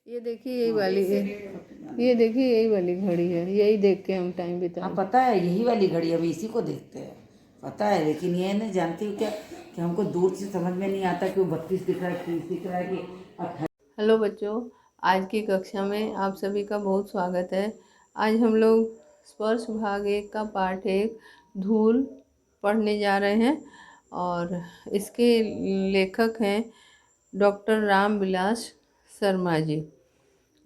ये देखिए ये देखिए यही वाली घड़ी है, यही देख के हम टाइम बिता। हाँ पता है, यही वाली घड़ी अभी इसी को देखते हैं, पता है। लेकिन ये नहीं जानती हूँ क्या कि हमको दूर से समझ में नहीं आता कि वो 32 दिख रहा है, 30 दिख रहा है कि 28। हेलो बच्चों, आज की कक्षा में आप सभी का बहुत स्वागत है। आज हम लोग स्पर्श भाग 1 का पाठ 1 धूल पढ़ने जा रहे हैं और इसके लेखक हैं डॉक्टर रामविलास शर्मा जी।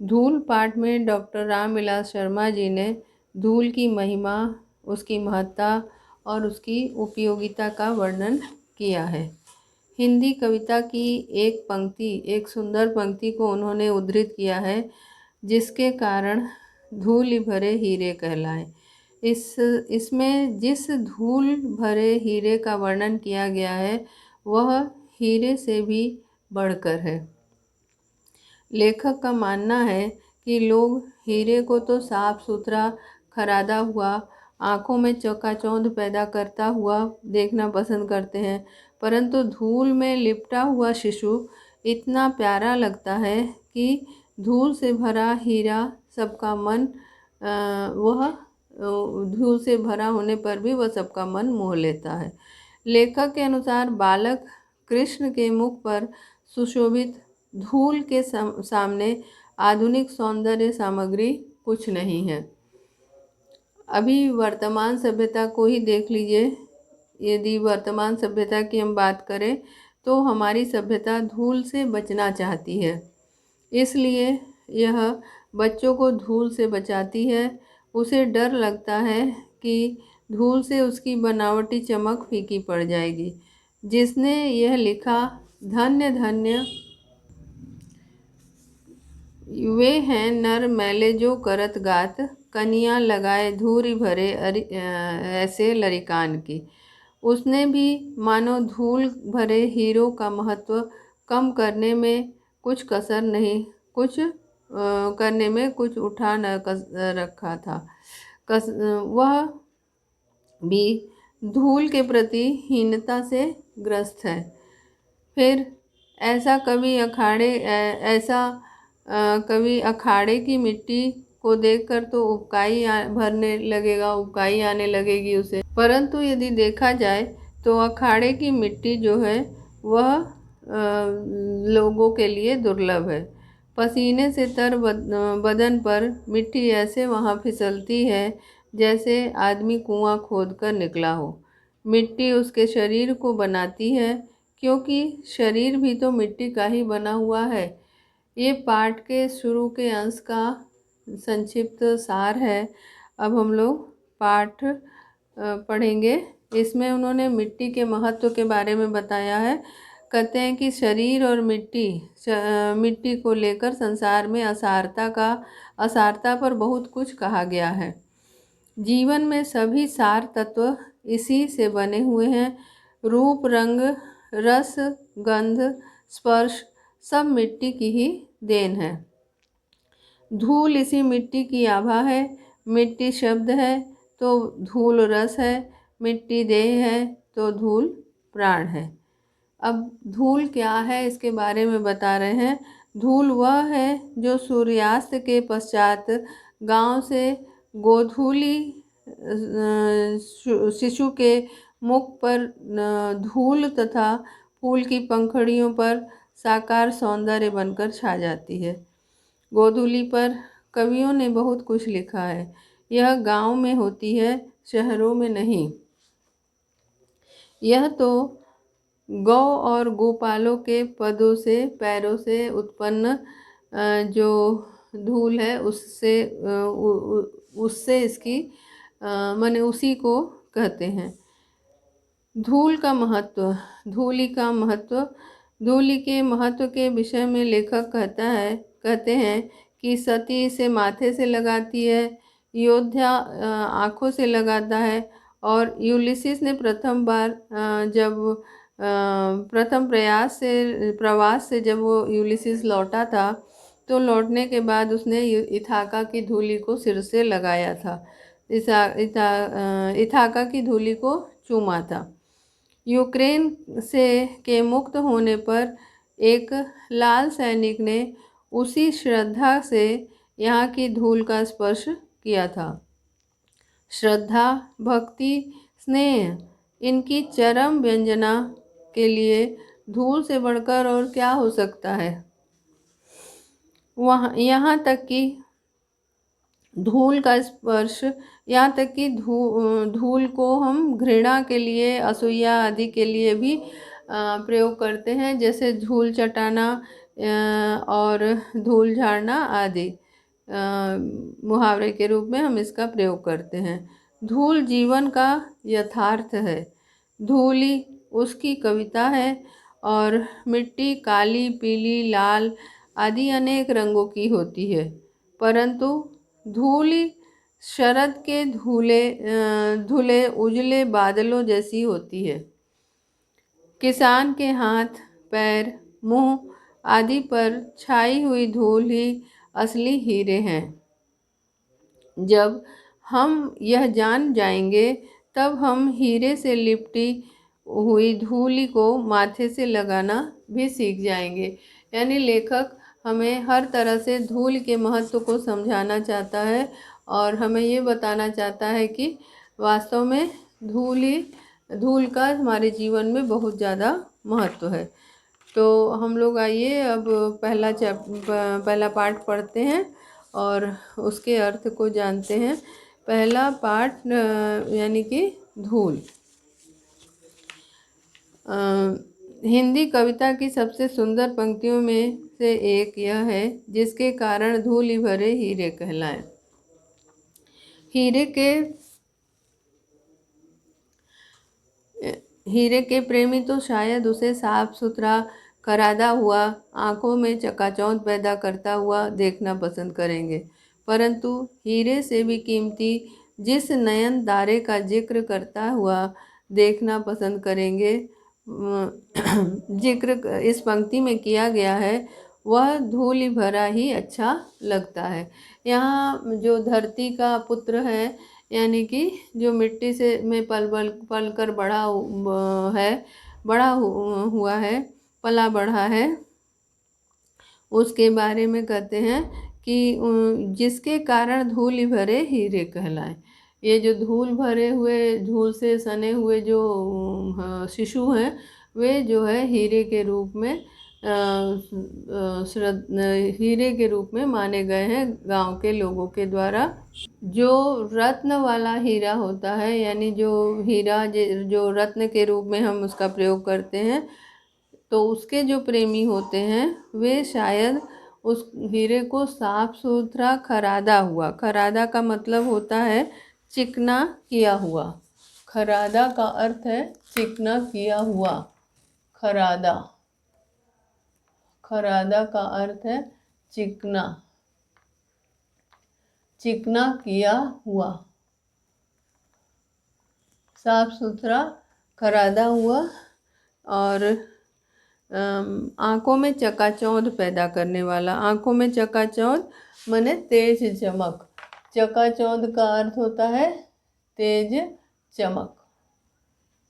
धूल पाठ में डॉक्टर रामविलास शर्मा जी ने धूल की महिमा, उसकी महत्ता और उसकी उपयोगिता का वर्णन किया है। हिंदी कविता की एक सुंदर पंक्ति को उन्होंने उद्धृत किया है, जिसके कारण धूल भरे हीरे कहलाए। इसमें जिस धूल भरे हीरे का वर्णन किया गया है वह हीरे से भी बढ़कर है। लेखक का मानना है कि लोग हीरे को तो साफ सुथरा खरादा हुआ, आँखों में चकाचौंध पैदा करता हुआ देखना पसंद करते हैं, परंतु धूल में लिपटा हुआ शिशु इतना प्यारा लगता है कि धूल से भरा हीरा सबका मन धूल से भरा होने पर भी वह सबका मन मोह लेता है। लेखक के अनुसार बालक कृष्ण के मुख पर सुशोभित धूल के सामने आधुनिक सौंदर्य सामग्री कुछ नहीं है। अभी वर्तमान सभ्यता को ही देख लीजिए। यदि वर्तमान सभ्यता की हम बात करें तो हमारी सभ्यता धूल से बचना चाहती है, इसलिए यह बच्चों को धूल से बचाती है। उसे डर लगता है कि धूल से उसकी बनावटी चमक फीकी पड़ जाएगी। जिसने यह लिखा, धन्य धन्य वे हैं नर मैले जो करत गात, कनिया लगाए धूरी भरे ऐसे लरिकान की। उसने भी मानो धूल भरे हीरों का महत्व कम करने में कुछ कसर नहीं, करने में कुछ उठा न रखा था। वह भी धूल के प्रति हीनता से ग्रस्त है। फिर ऐसा कभी अखाड़े की मिट्टी को देखकर तो उबकाई आने लगेगी उसे। परंतु यदि देखा जाए तो अखाड़े की मिट्टी जो है वह लोगों के लिए दुर्लभ है। पसीने से तर बदन पर मिट्टी ऐसे वहाँ फिसलती है जैसे आदमी कुआं खोदकर निकला हो। मिट्टी उसके शरीर को बनाती है, क्योंकि शरीर भी तो मिट्टी का ही बना हुआ है। ये पाठ के शुरू के अंश का संक्षिप्त सार है। अब हम लोग पाठ पढ़ेंगे। इसमें उन्होंने मिट्टी के महत्व के बारे में बताया है। कहते हैं कि शरीर और मिट्टी को लेकर संसार में असारता पर बहुत कुछ कहा गया है। जीवन में सभी सार तत्व इसी से बने हुए हैं। रूप, रंग, रस, गंध, स्पर्श सब मिट्टी की ही देन है। धूल इसी मिट्टी की आभा है। मिट्टी शब्द है तो धूल रस है, मिट्टी देह है तो धूल प्राण है। अब धूल क्या है इसके बारे में बता रहे हैं। धूल वह है जो सूर्यास्त के पश्चात गांव से गोधूली शिशु के मुख पर धूल तथा फूल की पंखुड़ियों पर साकार सौंदर्य बनकर छा जाती है। गोधूली पर कवियों ने बहुत कुछ लिखा है। यह गांव में होती है, शहरों में नहीं। यह तो गौ और गोपालों के पैरों से उत्पन्न जो धूल है उससे इसकी माने उसी को कहते हैं। धूली का महत्व। धूली के महत्व के विषय में लेखक कहते हैं कि सती इसे माथे से लगाती है, योद्धा आँखों से लगाता है, और यूलिसिस ने प्रथम प्रवास से जब वो यूलिसिस लौटा था तो लौटने के बाद उसने इथाका की धूली को सिर से लगाया था, इथाका की धूली को चूमा था। यूक्रेन के मुक्त होने पर एक लाल सैनिक ने उसी श्रद्धा से यहाँ की धूल का स्पर्श किया था। श्रद्धा, भक्ति, स्नेह, इनकी चरम व्यंजना के लिए धूल से बढ़कर और क्या हो सकता है। वहाँ यहाँ तक कि धूल का स्पर्श, यहाँ तक कि धूल को हम घृणा के लिए, असूया आदि के लिए भी प्रयोग करते हैं, जैसे धूल चटाना और धूल झाड़ना आदि मुहावरे के रूप में हम इसका प्रयोग करते हैं। धूल जीवन का यथार्थ है। धूली उसकी कविता है और मिट्टी काली, पीली, लाल आदि अनेक रंगों की होती है, परंतु धूली शरद के धुले उजले बादलों जैसी होती है। किसान के हाथ, पैर, मुंह आदि पर छाई हुई धूल ही असली हीरे हैं। जब हम यह जान जाएंगे तब हम हीरे से लिपटी हुई धूली को माथे से लगाना भी सीख जाएंगे। यानी लेखक हमें हर तरह से धूल के महत्व को समझाना चाहता है और हमें ये बताना चाहता है कि वास्तव में धूल का हमारे जीवन में बहुत ज़्यादा महत्व है। तो हम लोग आइए अब पहला पाठ पढ़ते हैं और उसके अर्थ को जानते हैं। पहला पाठ यानी कि धूल। हिंदी कविता की सबसे सुंदर पंक्तियों में से एक यह है, जिसके कारण धूलि भरे हीरे कहलाएं। हीरे के प्रेमी तो शायद उसे साफ सुथरा, खरादा हुआ, आंखों में चकाचौंध पैदा करता हुआ देखना पसंद करेंगे, परंतु हीरे से भी कीमती जिस नयन तारे का जिक्र करता हुआ देखना पसंद करेंगे, जिक्र इस पंक्ति में किया गया है, वह धूलि भरा ही अच्छा लगता है। यहाँ जो धरती का पुत्र है, यानी कि जो मिट्टी से में पल कर बड़ा हुआ है, पला बढ़ा है, उसके बारे में कहते हैं कि जिसके कारण धूलि भरे हीरे कहलाएं। ये जो धूल से सने हुए जो शिशु हैं, वे जो है हीरे के रूप में माने गए हैं गांव के लोगों के द्वारा। जो रत्न वाला हीरा होता है, यानी जो हीरा जो रत्न के रूप में हम उसका प्रयोग करते हैं, तो उसके जो प्रेमी होते हैं वे शायद उस हीरे को साफ सुथरा खरादा का मतलब होता है चिकना किया हुआ। खरादा का अर्थ है चिकना किया हुआ। खरादा का अर्थ है चिकना किया हुआ, साफ सुथरा, खरादा हुआ और आँखों में चकाचौंध पैदा करने वाला। आँखों में चकाचौंध माने तेज चमक। चकाचौंध का अर्थ होता है तेज चमक।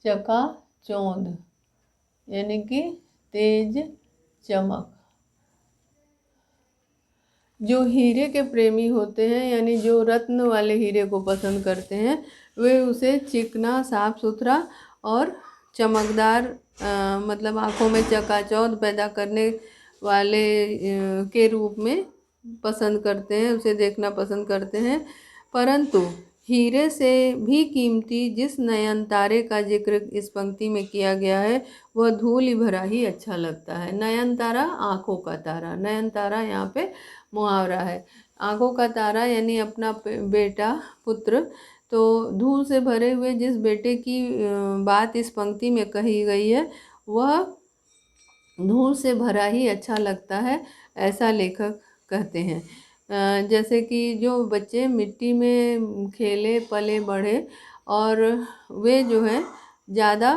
चकाचौंध यानी कि तेज चमक। जो हीरे के प्रेमी होते हैं, यानी जो रत्न वाले हीरे को पसंद करते हैं, वे उसे चिकना, साफ सुथरा और चमकदार मतलब आँखों में चकाचौंध पैदा करने वाले के रूप में पसंद करते हैं, उसे देखना पसंद करते हैं। परंतु हीरे से भी कीमती जिस नयन तारे का जिक्र इस पंक्ति में किया गया है, वह धूलि भरा ही अच्छा लगता है। नयन तारा, आँखों का तारा। नयन तारा यहाँ पे मुहावरा है। आँखों का तारा यानी अपना बेटा, पुत्र। तो धूल से भरे हुए जिस बेटे की बात इस पंक्ति में कही गई है, वह धूल से भरा ही अच्छा लगता है, ऐसा लेखक कहते हैं। जैसे कि जो बच्चे मिट्टी में खेले, पले, बढ़े और वे जो है ज़्यादा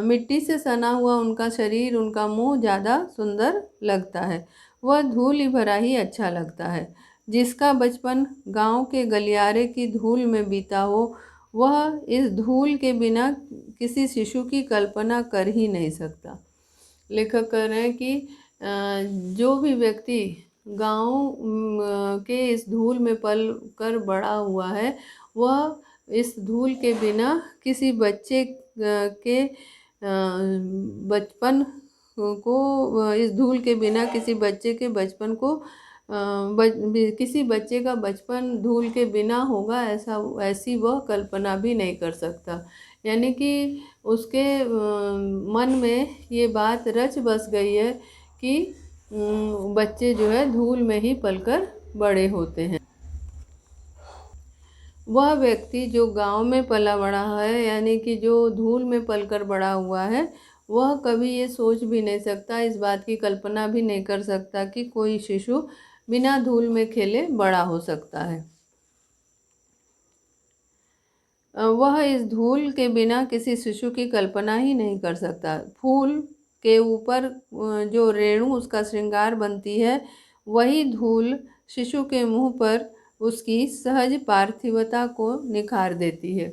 मिट्टी से सना हुआ उनका शरीर, उनका मुंह ज़्यादा सुंदर लगता है, वह धूल भरा ही अच्छा लगता है। जिसका बचपन गांव के गलियारे की धूल में बीता हो, वह इस धूल के बिना किसी शिशु की कल्पना कर ही नहीं सकता। लेखक कह रहे हैं कि जो भी व्यक्ति गांव के इस धूल में पल कर बड़ा हुआ है, वह इस धूल के बिना किसी बच्चे के बचपन को इस धूल के बिना किसी बच्चे के बचपन को किसी बच्चे का बचपन धूल के बिना होगा ऐसी वह कल्पना भी नहीं कर सकता। यानी कि उसके मन में ये बात रच बस गई है कि बच्चे जो है धूल में ही पलकर बड़े होते हैं। वह व्यक्ति जो गांव में पला बड़ा है, यानी कि जो धूल में पलकर बड़ा हुआ है, वह कभी ये सोच भी नहीं सकता, इस बात की कल्पना भी नहीं कर सकता कि कोई शिशु बिना धूल में खेले बड़ा हो सकता है। वह इस धूल के बिना किसी शिशु की कल्पना ही नहीं कर सकता। फूल के ऊपर जो रेणु उसका श्रृंगार बनती है, वही धूल शिशु के मुंह पर उसकी सहज पार्थिवता को निखार देती है।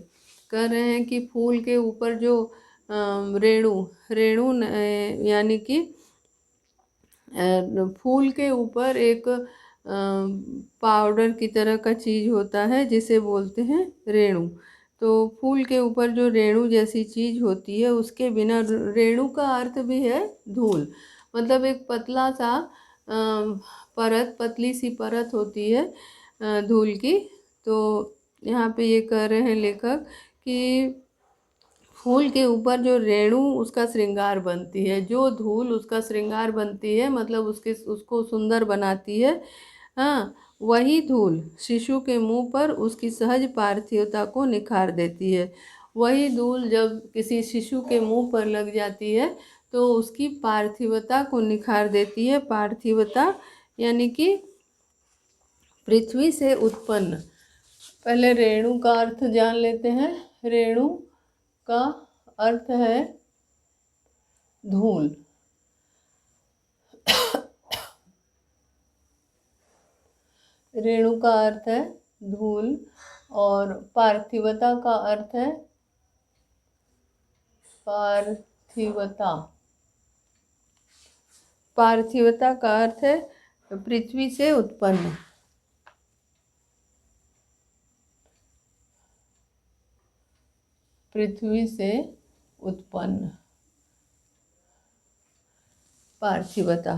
कह रहे हैं कि फूल के ऊपर जो रेणु रेणु यानी कि फूल के ऊपर एक पाउडर की तरह का चीज़ होता है जिसे बोलते हैं रेणु। तो फूल के ऊपर जो रेणु जैसी चीज़ होती है, उसके बिना, रेणु का अर्थ भी है धूल, मतलब एक पतला सा परत, पतली सी परत होती है धूल की। तो यहाँ पे ये कह रहे हैं लेखक कि फूल के ऊपर जो रेणु उसका श्रृंगार बनती है, जो धूल उसका श्रृंगार बनती है, मतलब उसको सुंदर बनाती है, हाँ, वही धूल शिशु के मुंह पर उसकी सहज पार्थिवता को निखार देती है। वही धूल जब किसी शिशु के मुंह पर लग जाती है तो उसकी पार्थिवता को निखार देती है। पार्थिवता यानी कि पृथ्वी से उत्पन्न। पहले रेणु का अर्थ जान लेते हैं। रेणु का अर्थ है धूल। रेणु का अर्थ है धूल और पार्थिवता का अर्थ है पार्थिवता। पार्थिवता का अर्थ है पृथ्वी से उत्पन्न। पृथ्वी से उत्पन्न पार्थिवता।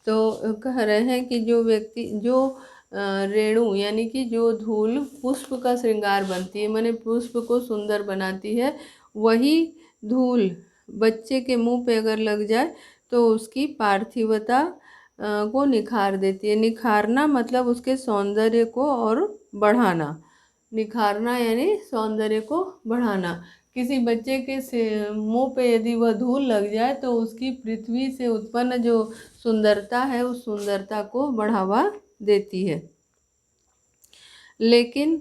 तो कह रहे हैं कि जो व्यक्ति जो रेणु यानी कि जो धूल पुष्प का श्रृंगार बनती है, माने पुष्प को सुंदर बनाती है, वही धूल बच्चे के मुंह पे अगर लग जाए तो उसकी पार्थिवता को निखार देती है। निखारना मतलब उसके सौंदर्य को और बढ़ाना। निखारना यानी सौंदर्य को बढ़ाना। किसी बच्चे के मुंह पे यदि वह धूल लग जाए तो उसकी पृथ्वी से उत्पन्न जो सुंदरता है, उस सुंदरता को बढ़ावा देती है। लेकिन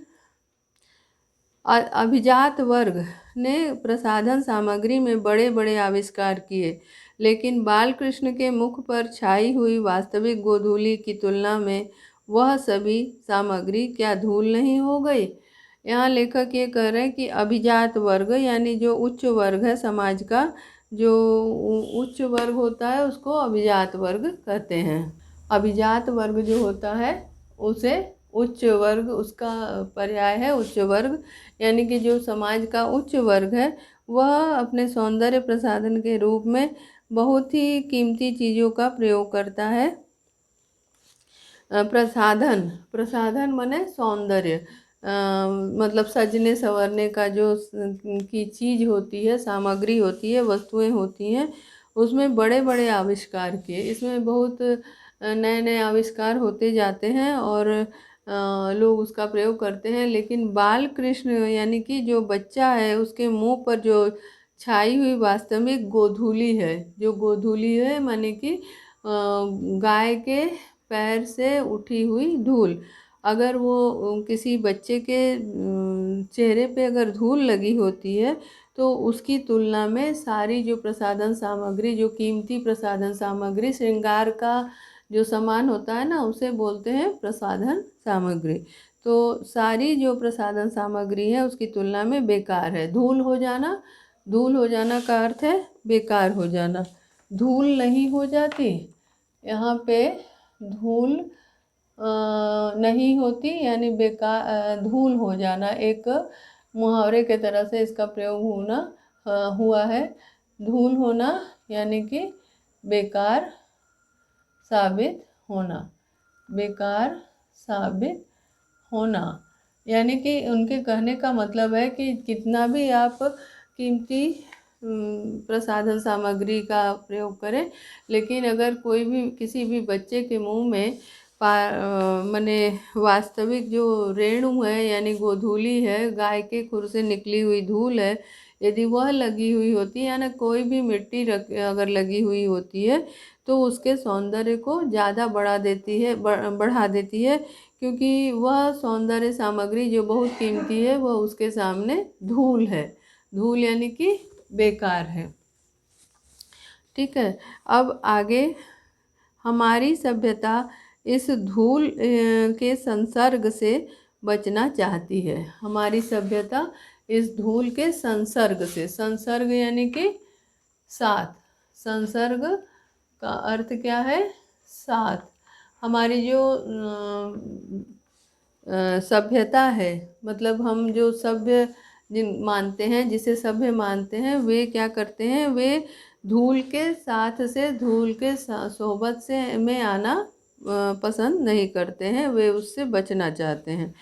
अभिजात वर्ग ने प्रसाधन सामग्री में बड़े बड़े आविष्कार किए, लेकिन बालकृष्ण के मुख पर छाई हुई वास्तविक गोधूली की तुलना में वह सभी सामग्री क्या धूल नहीं हो गई। यहाँ लेखक ये कह रहे हैं कि अभिजात वर्ग यानी जो उच्च वर्ग है समाज का, जो उच्च वर्ग होता है उसको अभिजात वर्ग कहते हैं। अभिजात वर्ग जो होता है उसे उच्च वर्ग, उसका पर्याय है उच्च वर्ग। यानी कि जो समाज का उच्च वर्ग है वह अपने सौंदर्य प्रसाधन के रूप में बहुत ही कीमती चीज़ों का प्रयोग करता है। प्रसाधन, प्रसाधन माने सौंदर्य, मतलब सजने संवरने का जो की चीज़ होती है, सामग्री होती है, वस्तुएं होती हैं, उसमें बड़े बड़े आविष्कार किए। इसमें बहुत नए नए आविष्कार होते जाते हैं और लोग उसका प्रयोग करते हैं। लेकिन बाल कृष्ण यानी कि जो बच्चा है उसके मुंह पर जो छाई हुई वास्तविक गोधूली है, जो गोधूली है माने कि गाय के पैर से उठी हुई धूल, अगर वो किसी बच्चे के चेहरे पे अगर धूल लगी होती है तो उसकी तुलना में सारी जो प्रसाधन सामग्री, जो कीमती प्रसाधन सामग्री, श्रृंगार का जो सामान होता है ना, उसे बोलते हैं प्रसाधन सामग्री। तो सारी जो प्रसाधन सामग्री है उसकी तुलना में बेकार है। धूल हो जाना, धूल हो जाना का अर्थ है बेकार हो जाना। धूल नहीं हो जाती यहाँ पे धूल नहीं होती, यानी बेकार धूल हो जाना, एक मुहावरे के तरह से इसका प्रयोग हुआ है। धूल होना यानी कि बेकार साबित होना, बेकार साबित होना। यानी कि उनके कहने का मतलब है कि कितना भी आप कीमती प्रसाधन सामग्री का प्रयोग करें, लेकिन अगर कोई भी किसी भी बच्चे के मुंह में माने वास्तविक जो रेणु है यानी गोधूली है, गाय के खुर से निकली हुई धूल है, यदि वह लगी हुई होती है, यानी कोई भी मिट्टी अगर लगी हुई होती है तो उसके सौंदर्य को ज़्यादा बढ़ा देती है, क्योंकि वह सौंदर्य सामग्री जो बहुत कीमती है वह उसके सामने धूल है। धूल यानी कि बेकार है। ठीक है, अब आगे हमारी सभ्यता इस धूल के संसर्ग से बचना चाहती है। हमारी सभ्यता इस धूल के संसर्ग से, संसर्ग यानी कि साथ, संसर्ग का अर्थ क्या है? साथ। हमारी जो सभ्यता है, मतलब हम जो सभ्य मानते हैं, जिसे सभ्य मानते हैं, वे क्या करते हैं? वे धूल के साथ से, धूल के सोहबत से में आना पसंद नहीं करते हैं, वे उससे बचना चाहते हैं।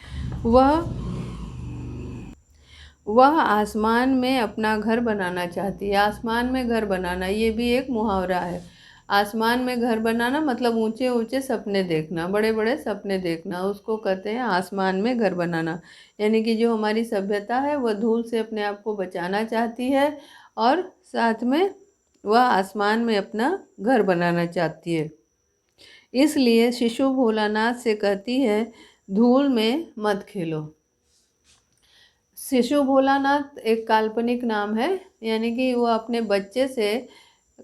वह आसमान में अपना घर बनाना चाहती है। आसमान में घर बनाना, ये भी एक मुहावरा है। आसमान में घर बनाना मतलब ऊंचे ऊंचे सपने देखना, बड़े बड़े सपने देखना, उसको कहते हैं आसमान में घर बनाना। यानी कि जो हमारी सभ्यता है वह धूल से अपने आप को बचाना चाहती है और साथ में वह आसमान में अपना घर बनाना चाहती है। इसलिए शिशु भोलानाथ से कहती है, धूल में मत खेलो। शिशु भोलानाथ एक काल्पनिक नाम है, यानी कि वह अपने बच्चे से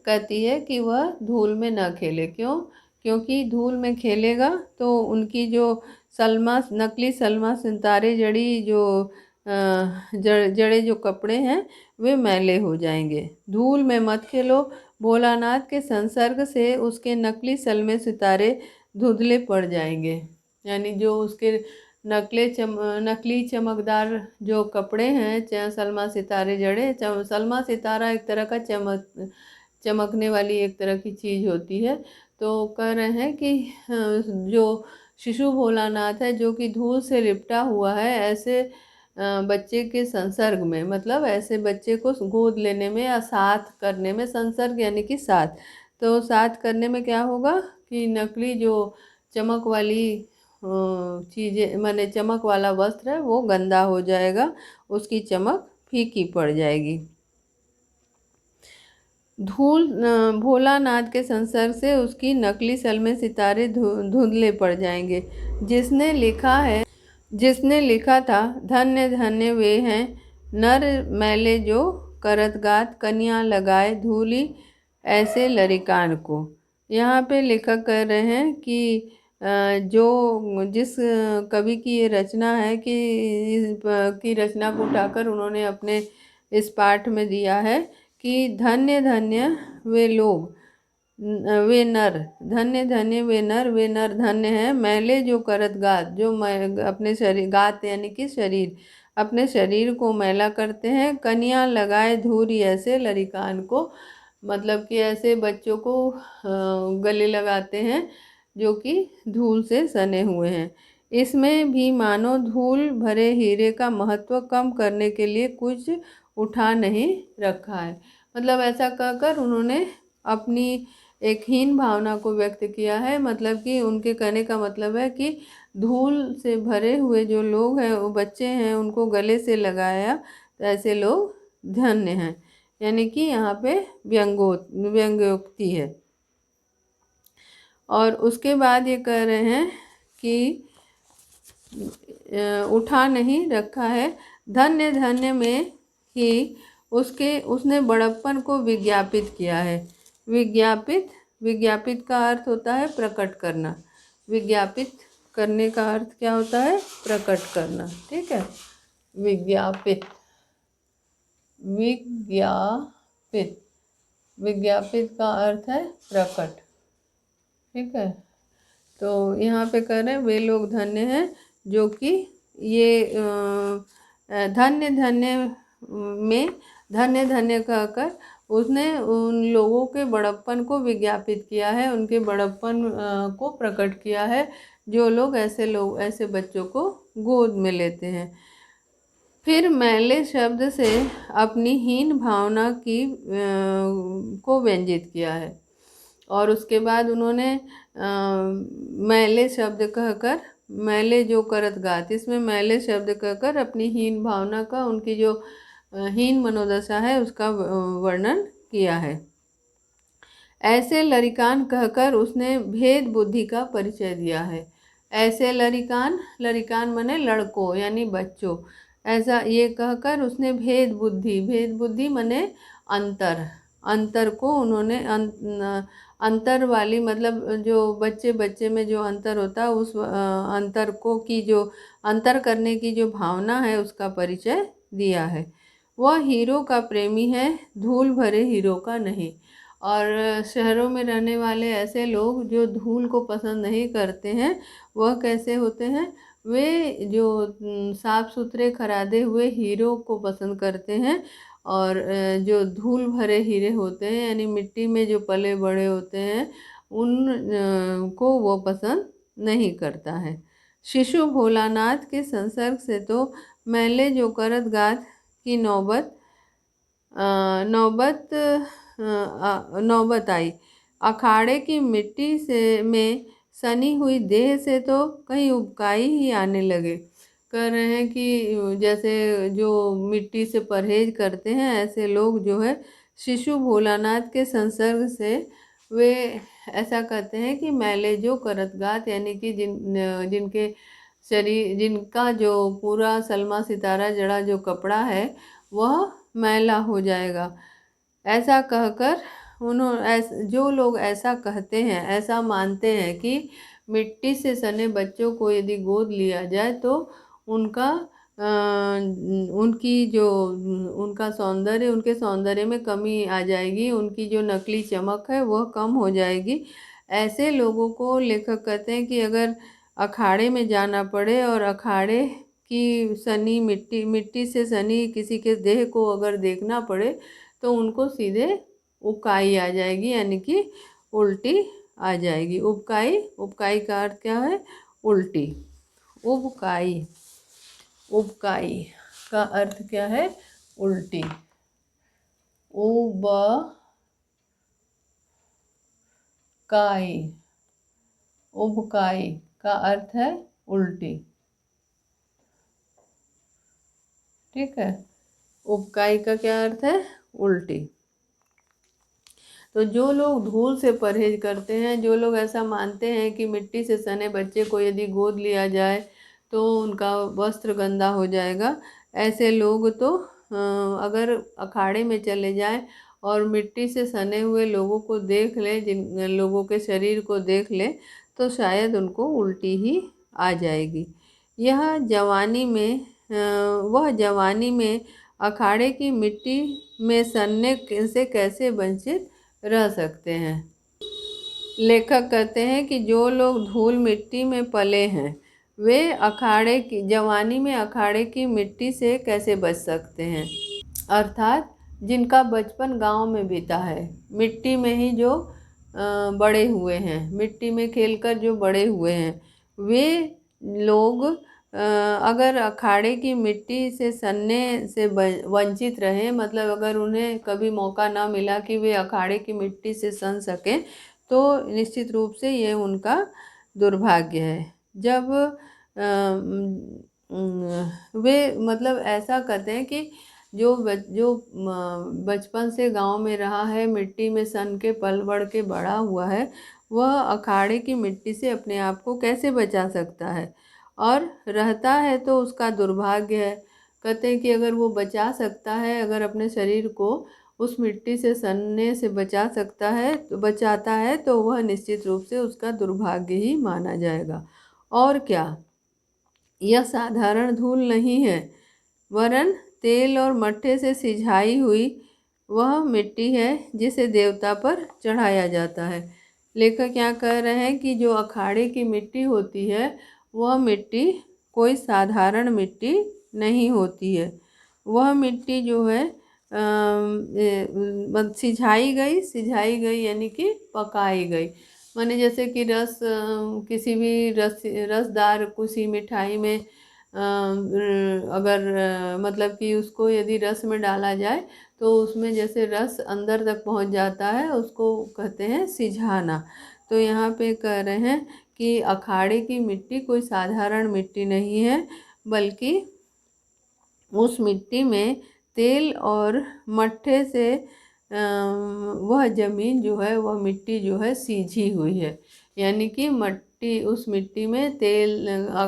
कहती है कि वह धूल में न खेले। क्यों? क्योंकि धूल में खेलेगा तो उनकी जो नकली सलमा सितारे जड़ी जो जड़े जो कपड़े हैं वे मैले हो जाएंगे। धूल में मत खेलो, भोलानाथ के संसर्ग से उसके नकली सलमे सितारे धुंधले पड़ जाएंगे। यानी जो उसके नकली चमकदार जो कपड़े हैं, सलमा सितारे जड़े, सलमा सितारा एक तरह का चमकने वाली एक तरह की चीज़ होती है। तो कह रहे हैं कि जो शिशु भोलानाथ है, जो कि धूल से लिपटा हुआ है, ऐसे बच्चे के संसर्ग में, मतलब ऐसे बच्चे को गोद लेने में या साथ करने में, संसर्ग यानी कि साथ, तो साथ करने में क्या होगा कि नकली जो चमक वाली चीज़ें, माने चमक वाला वस्त्र है, वो गंदा हो जाएगा, उसकी चमक फीकी पड़ जाएगी। धूल भोलानाथ के संसर्ग से उसकी नकली सलमे सितारे धुंधले पड़ जाएंगे। जिसने लिखा था, धन्य धन्य वे हैं नर मैले जो करत गात, कन्या लगाए धूली ऐसे लरिकान को। यहाँ पे लेखक कह रहे हैं कि जिस कवि की ये रचना है कि की रचना को उठाकर उन्होंने अपने इस पाठ में दिया है कि धन्य धन्य वे लोग, वे नर, धन्य धन्य वे नर धन्य हैं मैले जो करत गात, जो अपने शरीर, गात यानी कि शरीर, अपने शरीर को मैला करते हैं, कन्या लगाए धूरी ऐसे लरिकान को, मतलब कि ऐसे बच्चों को गले लगाते हैं जो कि धूल से सने हुए हैं। इसमें भी मानो धूल भरे हीरे का महत्व कम करने के लिए कुछ उठा नहीं रखा है। मतलब ऐसा कहकर उन्होंने अपनी एक हीन भावना को व्यक्त किया है। मतलब कि उनके कहने का मतलब है कि धूल से भरे हुए जो लोग हैं, वो बच्चे हैं, उनको गले से लगाया तो ऐसे लोग धन्य हैं। यानी कि यहाँ पे व्यंग्योक्ति है। और उसके बाद ये कह रहे हैं कि उठा नहीं रखा है, धन्य धन्य में ही उसने बड़प्पन को विज्ञापित किया है। विज्ञापित का अर्थ होता है प्रकट करना। विज्ञापित करने का अर्थ क्या होता है? प्रकट करना। ठीक है, विज्ञापित का अर्थ है प्रकट। ठीक है। तो यहाँ पे कह रहे हैं वे लोग धन्य हैं जो कि ये धन्य धन्य में धन्य धन्य कहकर उसने उन लोगों के बड़प्पन को विज्ञापित किया है, उनके बड़प्पन को प्रकट किया है जो लोग ऐसे बच्चों को गोद में लेते हैं। फिर मैले शब्द से अपनी हीन भावना को व्यंजित किया है और उसके बाद उन्होंने मैले शब्द कहकर मैले जो करत गात, इसमें मैले शब्द कहकर अपनी हीन भावना का, उनकी जो हीन मनोदशा है उसका वर्णन किया है। ऐसे लरिकान कहकर उसने भेद बुद्धि का परिचय दिया है। ऐसे लरिकान, लरिकान माने लड़कों यानी बच्चों, ऐसा ये कहकर उसने भेद बुद्धि माने अंतर को उन्होंने अंतर वाली, मतलब जो बच्चे में जो अंतर होता है उस अंतर को की जो अंतर करने की जो भावना है उसका परिचय दिया है। वह हीरो का प्रेमी है, धूल भरे हीरो का नहीं। और शहरों में रहने वाले ऐसे लोग जो धूल को पसंद नहीं करते हैं, वह कैसे होते हैं? वे जो साफ सुथरे खरादे हुए हीरो को पसंद करते हैं और जो धूल भरे हीरे होते हैं यानी मिट्टी में जो पले बड़े होते हैं उन को वो पसंद नहीं करता है। शिशु भोलानाथ के संसर्ग से तो मैले जो करत गात की नौबत आई। अखाड़े की मिट्टी में सनी हुई देह से तो कहीं उबकाई ही आने लगे। कह रहे हैं कि जैसे जो मिट्टी से परहेज करते हैं ऐसे लोग जो है शिशु भोलानाथ के संसर्ग से वे ऐसा कहते हैं कि मैले जो करतगात यानी कि जिनके शरीर, जिनका जो पूरा सलमा सितारा जड़ा जो कपड़ा है वह मैला हो जाएगा। ऐसा कहकर जो लोग ऐसा कहते हैं, ऐसा मानते हैं कि मिट्टी से सने बच्चों को यदि गोद लिया जाए तो उनका उनका सौंदर्य, उनके सौंदर्य में कमी आ जाएगी, उनकी जो नकली चमक है वह कम हो जाएगी। ऐसे लोगों को लेखक कहते हैं कि अगर अखाड़े में जाना पड़े और अखाड़े की सनी मिट्टी से सनी किसी के देह को अगर देखना पड़े तो उनको सीधे उबकाई आ जाएगी यानी कि उल्टी आ जाएगी। उबकाई का अर्थ क्या है? उल्टी। उबकाई का अर्थ क्या है? उल्टी। उबकाई का अर्थ है उल्टी। ठीक है, उबकाई का क्या अर्थ है? उल्टी। तो जो लोग धूल से परहेज करते हैं, जो लोग ऐसा मानते हैं कि मिट्टी से सने बच्चे को यदि गोद लिया जाए तो उनका वस्त्र गंदा हो जाएगा, ऐसे लोग तो अगर अखाड़े में चले जाएं और मिट्टी से सने हुए लोगों को देख लें, जिन लोगों के शरीर को देख लें तो शायद उनको उल्टी ही आ जाएगी। वह जवानी में अखाड़े की मिट्टी में सनने से कैसे वंचित रह सकते हैं। लेखक कहते हैं कि जो लोग धूल मिट्टी में पले हैं वे जवानी में अखाड़े की मिट्टी से कैसे बच सकते हैं। अर्थात जिनका बचपन गांव में बीता है, मिट्टी में ही जो बड़े हुए हैं, मिट्टी में खेलकर जो बड़े हुए हैं, वे लोग अगर अखाड़े की मिट्टी से सनने से वंचित रहे, मतलब अगर उन्हें कभी मौका ना मिला कि वे अखाड़े की मिट्टी से सन सकें तो निश्चित रूप से ये उनका दुर्भाग्य है। जब वे मतलब ऐसा कहते हैं कि जो बचपन से गांव में रहा है, मिट्टी में सन के पल बढ़ के बड़ा हुआ है, वह अखाड़े की मिट्टी से अपने आप को कैसे बचा सकता है, और रहता है तो उसका दुर्भाग्य है। कहते हैं कि अगर वो बचा सकता है, अगर अपने शरीर को उस मिट्टी से सनने से बचाता है तो वह निश्चित रूप से उसका दुर्भाग्य ही माना जाएगा। और क्या, यह साधारण धूल नहीं है, वरन तेल और मट्ठे से सिझाई हुई वह मिट्टी है जिसे देवता पर चढ़ाया जाता है। लेखक यहाँ कह रहे हैं कि जो अखाड़े की मिट्टी होती है वह मिट्टी कोई साधारण मिट्टी नहीं होती है। वह मिट्टी जो है सिझाई गई यानी कि पकाई गई। माने जैसे कि किसी भी रसदार किसी मिठाई में अगर मतलब कि उसको यदि रस में डाला जाए तो उसमें जैसे रस अंदर तक पहुंच जाता है, उसको कहते हैं सिझाना। तो यहाँ पे कह रहे हैं कि अखाड़े की मिट्टी कोई साधारण मिट्टी नहीं है, बल्कि उस मिट्टी में तेल और मट्ठे से वह जमीन जो है, वह मिट्टी जो है सींची हुई है। यानी कि उस मिट्टी में तेल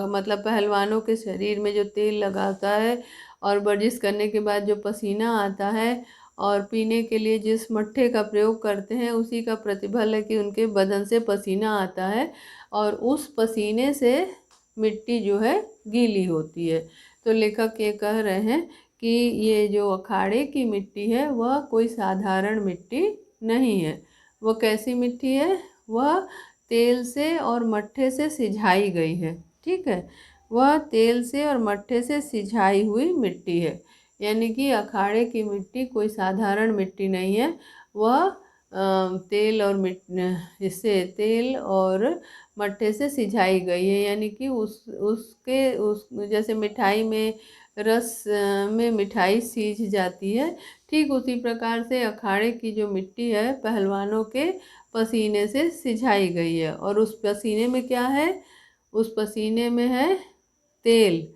मतलब पहलवानों के शरीर में जो तेल लगाता है और वर्जिश करने के बाद जो पसीना आता है और पीने के लिए जिस मट्ठे का प्रयोग करते हैं, उसी का प्रतिफल है कि उनके बदन से पसीना आता है और उस पसीने से मिट्टी जो है गीली होती है। तो लेखक ये कह रहे हैं कि ये जो अखाड़े की मिट्टी है वह कोई साधारण मिट्टी नहीं है। वह कैसी मिट्टी है? वह तेल से और मट्ठे से सिझाई गई है। ठीक है, वह तेल से और मट्ठे से सिझाई हुई मिट्टी है। यानी कि अखाड़े की मिट्टी कोई साधारण मिट्टी नहीं है। वह तेल और मट्ठे से सिझाई गई है। यानी कि उस जैसे मिठाई में रस में मिठाई सीझ जाती है, ठीक उसी प्रकार से अखाड़े की जो मिट्टी है पहलवानों के पसीने से सिझाई गई है। और उस पसीने में क्या है? उस पसीने में है तेल,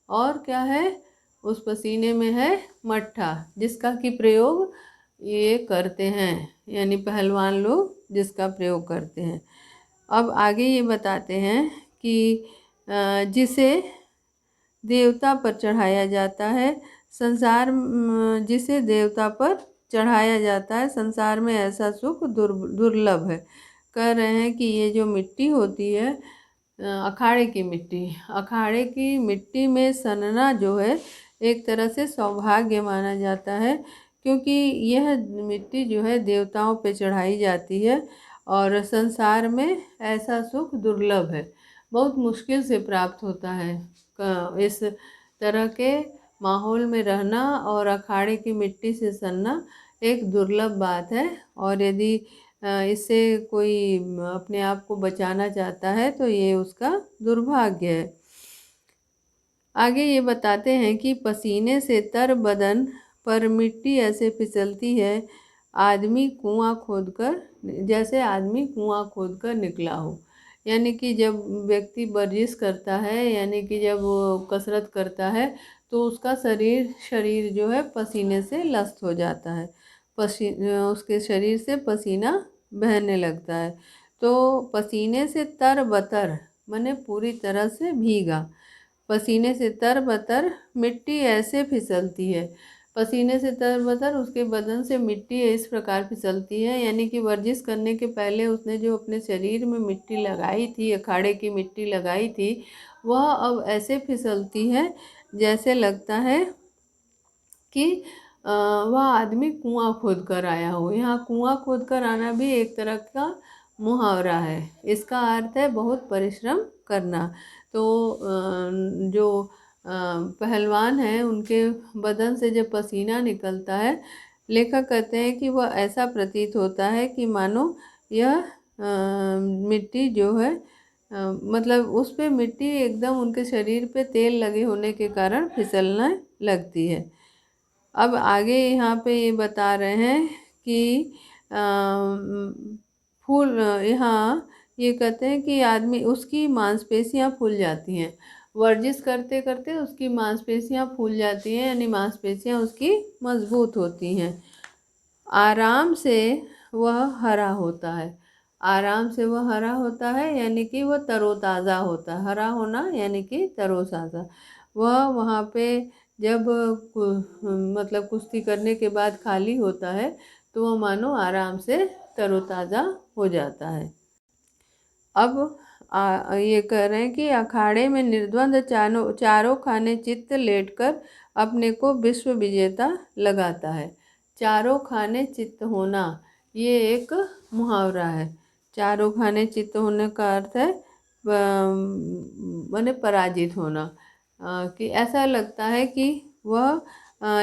और क्या है? उस पसीने में है मट्ठा, जिसका कि प्रयोग ये करते हैं, यानी पहलवान लोग जिसका प्रयोग करते हैं। अब आगे ये बताते हैं कि जिसे देवता पर चढ़ाया जाता है जिसे देवता पर चढ़ाया जाता है, संसार में ऐसा सुख दुर्लभ है। कह रहे हैं कि ये जो मिट्टी होती है अखाड़े की मिट्टी में सनना जो है एक तरह से सौभाग्य माना जाता है, क्योंकि यह मिट्टी जो है देवताओं पे चढ़ाई जाती है और संसार में ऐसा सुख दुर्लभ है, बहुत मुश्किल से प्राप्त होता है। इस तरह के माहौल में रहना और अखाड़े की मिट्टी से सनना एक दुर्लभ बात है। और यदि इससे कोई अपने आप को बचाना चाहता है तो ये उसका दुर्भाग्य है। आगे ये बताते हैं कि पसीने से तर बदन पर मिट्टी ऐसे फिसलती है जैसे आदमी कुआं खोदकर निकला हो। यानी कि जब व्यक्ति वर्जिश करता है, यानी कि जब वो कसरत करता है, तो उसका शरीर जो है पसीने से लस्त हो जाता है, उसके शरीर से पसीना बहने लगता है। तो पसीने से तरबतर माने पूरी तरह से भीगा, पसीने से तरबतर मिट्टी ऐसे फिसलती है। पसीने से तरबतर उसके बदन से मिट्टी इस प्रकार फिसलती है, यानी कि वर्जिश करने के पहले उसने जो अपने शरीर में मिट्टी लगाई थी, अखाड़े की मिट्टी लगाई थी, वह अब ऐसे फिसलती है जैसे लगता है कि वह आदमी कुआं खोद कर आया हो। यहाँ कुआं खोद कर आना भी एक तरह का मुहावरा है। इसका अर्थ है बहुत परिश्रम करना। तो जो पहलवान हैं उनके बदन से जब पसीना निकलता है, लेखक कहते हैं कि वह ऐसा प्रतीत होता है कि मानो यह मिट्टी जो है मतलब उस पे मिट्टी एकदम उनके शरीर पे तेल लगे होने के कारण फिसलने लगती है। अब आगे यहाँ पे ये बता रहे हैं कि यहाँ ये कहते हैं कि आदमी उसकी मांसपेशियाँ फूल जाती हैं, वर्जिश करते करते उसकी मांसपेशियाँ फूल जाती हैं, यानी मांसपेशियाँ उसकी मजबूत होती हैं। आराम से वह हरा होता है, आराम से वह हरा होता है, यानी कि वह तरोताज़ा होता है। हरा होना यानी कि तरोताज़ा। वह वहाँ पे जब मतलब कुश्ती करने के बाद खाली होता है तो वह मानो आराम से तरोताज़ा हो जाता है। अब ये कह रहे हैं कि अखाड़े में निर्द्वंद चारों खाने चित्त लेटकर अपने को विश्व विजेता लगाता है। चारों खाने चित्त होना ये एक मुहावरा है। चारों खाने चित्त होने का अर्थ है माने पराजित होना। कि ऐसा लगता है कि वह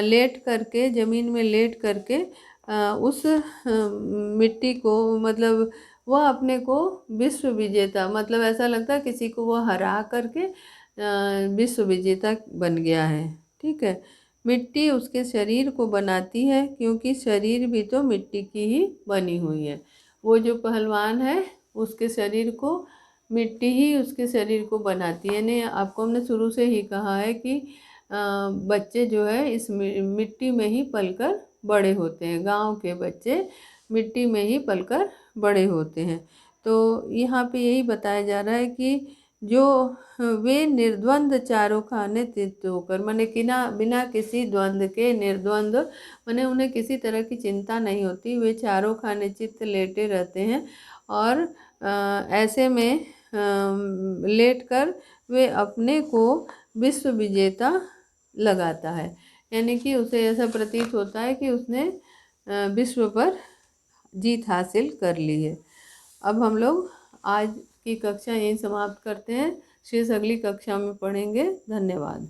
लेट करके ज़मीन में लेट करके उस मिट्टी को मतलब वह अपने को विश्व विजेता मतलब ऐसा लगता है किसी को वह हरा करके विश्व विजेता बन गया है। ठीक है। मिट्टी उसके शरीर को बनाती है क्योंकि शरीर भी तो मिट्टी की ही बनी हुई है। वो जो पहलवान है उसके शरीर को मिट्टी ही उसके शरीर को बनाती है। यानी आपको हमने शुरू से ही कहा है कि बच्चे जो है इस मिट्टी में ही पलकर बड़े होते हैं। गांव के बच्चे मिट्टी में ही पलकर बड़े होते हैं। तो यहाँ पे यही बताया जा रहा है कि जो वे निर्द्वंद चारों खाने चित्त होकर माने कि ना बिना किसी द्वंद्व के निर्द्वंद माने उन्हें किसी तरह की चिंता नहीं होती। वे चारों खाने चित्त लेटे रहते हैं और ऐसे में लेट कर वे अपने को विश्व विजेता लगाता है। यानी कि उसे ऐसा प्रतीत होता है कि उसने विश्व पर जीत हासिल कर ली है। अब हम लोग आज की कक्षा यहीं समाप्त करते हैं। शेष अगली कक्षा में पढ़ेंगे। धन्यवाद।